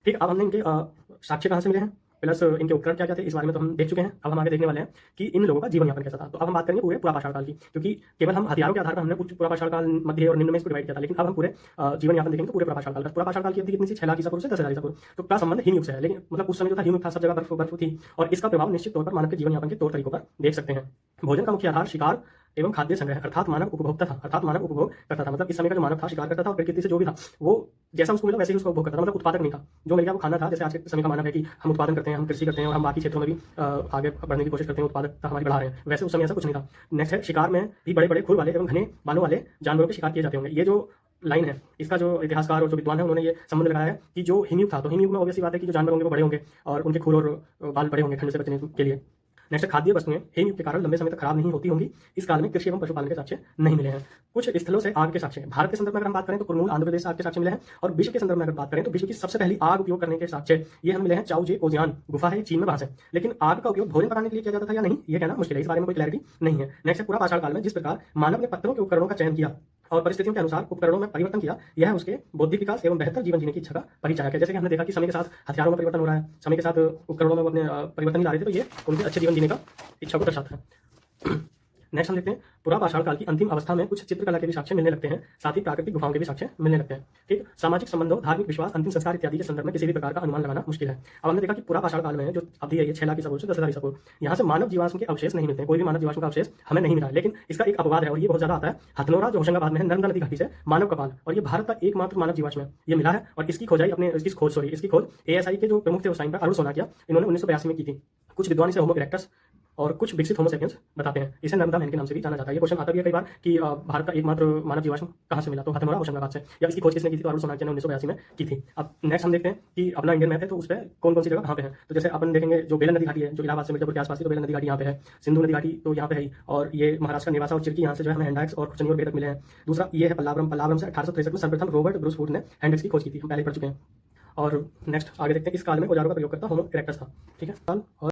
ठीक, अब हमने इनके साक्ष्य कहाँ से मिले हैं, प्लस इनके उपकरण क्या-क्या थे, इस बारे में तो हम देख चुके हैं। अब हम आगे देखने वाले हैं कि इन लोगों का जीवन यापन कैसा था। तो अब हम बात करेंगे पूरे पुरापाषाण काल की, क्योंकि केवल हम हथियारों के आधार पर हमने कुछ पुरापाषाण काल, मध्य और निम्न में इसको डिवाइड किया था। लेकिन अब हम पूरे जीवन यापन देखेंगे तो पूरे पुरापाषाण काल का। पुरापाषाण काल की अवधि कितनी सी, 6 लाख ईसा पूर्व से 10,000 ईसा पूर्व। तो का संबंध हिमयुग से है, लेकिन मतलब उस समय जो था हिमयुग था, सब जगह बर्फ थी और इसका प्रभाव निश्चित तौर पर मानव के जीवन यापन के तौर तरीकों पर देख सकते हैं। भोजन का मुख्य आधार शिकार एवं खाद्य संग्रह अर्थात मानव उपभोक्ता था, अर्थात मानव उपभोग करता था। मतलब इस समय का जो मानव था शिकार करता था और प्रकृति से जो भी था वो जैसा उसको मिला वैसे ही उसका उपभोग करता था। मतलब उत्पादक नहीं था, जो मिल गया वो खाना था। जैसे आज के समय का मानव है कि हम उत्पादन करते हैं, हम कृषि करते हैं और हम बाकी क्षेत्रों में भी आगे बढ़ने की कोशिश करते हैं, उत्पादकता हमारी बढ़ा रहे हैं। वैसे उस समय ऐसा कुछ नहीं था। नेक्स्ट है, शिकार में भी बड़े बड़े खुर वाले एवं घने बालों वाले जानवरों के शिकार किए जाते होंगे। ये जो लाइन है, इसका जो इतिहासकार और जो विद्वान है उन्होंने ये संबंध लगाया है कि जो हिमयुग था, तो हिमयुग में ऑब्वियसली बात है कि जो जानवर होंगे वो बड़े होंगे और उनके खुर और बाल बड़े होंगे ठंड से बचने के लिए। नेक्स्ट, खाद्य वस्तुएं हिमयुग के कारण लंबे समय तक खराब नहीं होती होंगी। इस काल में कृषि एवं पशुपालन के साक्ष्य नहीं मिले हैं। कुछ स्थलों से आग के साक्ष्य, भारत के संदर्भ में अगर हम बात करें तो कुरनूल आंध्र प्रदेश से आग के साक्ष्य मिले हैं। और विश्व के संदर्भ में अगर बात करें तो विश्व की सबसे पहली आग उपयोग करने के साक्ष्य ये हमें मिले हैं। चाओजे ओजियान गुफा है, चीन में वहां से। लेकिन आग का उपयोग भोजन पकाने के लिए किया जाता था या नहीं, ये कहना मुश्किल है, इस बारे में कोई क्लैरिटी नहीं है। नेक्स्ट है, पूरा पाषाण काल में जिस प्रकार मानव ने पत्थरों के उपकरणों का चयन किया और परिस्थितियों के अनुसार उपकरणों में परिवर्तन किया, यह उसके बौद्धिक विकास एवं बेहतर जीवन जीने की इच्छा का परिचायक है। जैसे कि हमने देखा कि समय के साथ हथियारों में परिवर्तन हो रहा है, समय के साथ उपकरणों में वो अपने परिवर्तन ही ला रहे थे, तो ये उनके अच्छे जीवन जीने का इच्छा को दर्शाता है। नेक्स्ट हम देखते हैं, पुरापाषाण काल की अंतिम अवस्था में कुछ चित्रकला के भी साक्ष्य मिलने लगते हैं, साथ ही प्राकृतिक गुफाओं के भी साक्ष्य मिलने लगते हैं। ठीक, सामाजिक संबंधों, धार्मिक विश्वास, अंतिम संस्कार इत्यादि के संदर्भ में किसी भी प्रकार का अनुमान लगाना मुश्किल है। अब हमने देखा कि पुरापाषाण काल में जो अवधि है ये 6 लाख ईसा पूर्व से 10,000 ईसा पूर्व, यहाँ से मानव जीवाश्म के अवशेष नहीं मिलते हैं, कोई भी मानव जीवाश्म का अवशेष हमें नहीं मिला है। लेकिन इसका एक अपवाद है और ये बहुत ज्यादा आता है। हथनोरा जो होशंगाबाद में है, नर्मदा नदी घाटी से मानव कपाल, और ये भारत का एकमात्र मानव जीवाश्म है, ये मिला है। और इसकी खोजाई अपने इसकी खोज एएसआई के जो प्रमुख थे उस टाइम पर अरुण सोना किया, इन्होंने 1982 में की थी। कुछ विद्वान इसे होमो इरेक्टस और कुछ विकसित होमो सेपियंस बताते हैं। इसे नर्मदा मैन के नाम से भी जाना जाता है। ये क्वेश्चन आता भी है कई बार कि भारत का एकमात्र मानव जीवाश्म कहाँ से मिला, तो हथनोरा होशंगाबाद से, या इसकी खोज किसने की थी, तो अरुण सोनाकी ने 1982 में की थी। अब नेक्स्ट हम देखते हैं कि अपना इंडियन मैप है तो उस पर कौन कौन सी जगह कहाँ पे है। तो जैसे अपन देखेंगे जो बेलन नदी घाटी है, जो इलाहाबाद से मिर्जापुर के आसपास है, तो बेलन नदी घाटी यहाँ पे है। सिंधु नदी घाटी तो यहाँ पे है, और ये महाराष्ट्र का नेवासा और चिरकी, यहाँ से जो है हमें हैंडैक्स और कुछ और बेतक मिले हैं। दूसरा ये है पल्लावरम, पल्लावरम से 1863 में सर्वप्रथम रॉबर्ट ब्रूस वुड ने हैंडैक्स की खोज की थी, हम पहले पढ़ चुके हैं। और नेक्स्ट आगे देखते हैं, इस काल में औजारों का प्रयोग करता होमो इरेक्टस था। ठीक है, और